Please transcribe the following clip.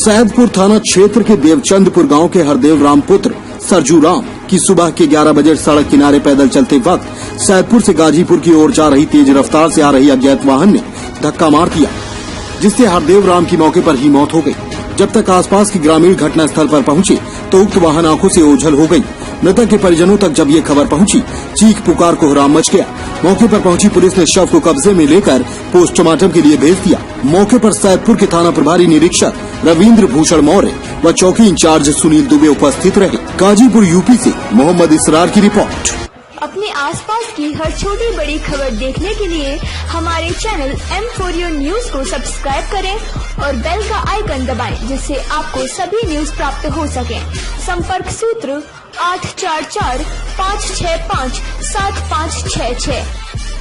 सैदपुर थाना क्षेत्र के देवचंदपुर गांव के हरदेव राम पुत्र सरजू राम की सुबह के 11 बजे सड़क किनारे पैदल चलते वक्त सैदपुर से गाजीपुर की ओर जा रही तेज रफ्तार से आ रही अज्ञात वाहन ने धक्का मार दिया, जिससे हरदेव राम की मौके पर ही मौत हो गई। जब तक आसपास की ग्रामीण घटना स्थल पर पहुंचे तो उक्त वाहन आंखों से ओझल हो गई। मृतक के परिजनों तक जब ये खबर पहुंची, चीख पुकार कोहराम मच गया। मौके पर पहुंची पुलिस ने शव को कब्जे में लेकर पोस्टमार्टम के लिए भेज दिया। मौके पर सैदपुर के थाना प्रभारी निरीक्षक रविंद्र भूषण मौर्य व चौकी इंचार्ज सुनील दुबे उपस्थित रहे। गाजीपुर यूपी से मोहम्मद इसरार की रिपोर्ट। अपने आसपास की हर छोटी बड़ी खबर देखने के लिए हमारे चैनल M4U न्यूज को सब्सक्राइब करें और बेल का आइकन दबाएं, जिससे आपको सभी न्यूज प्राप्त हो सके। संपर्क सूत्र 844 565 7566।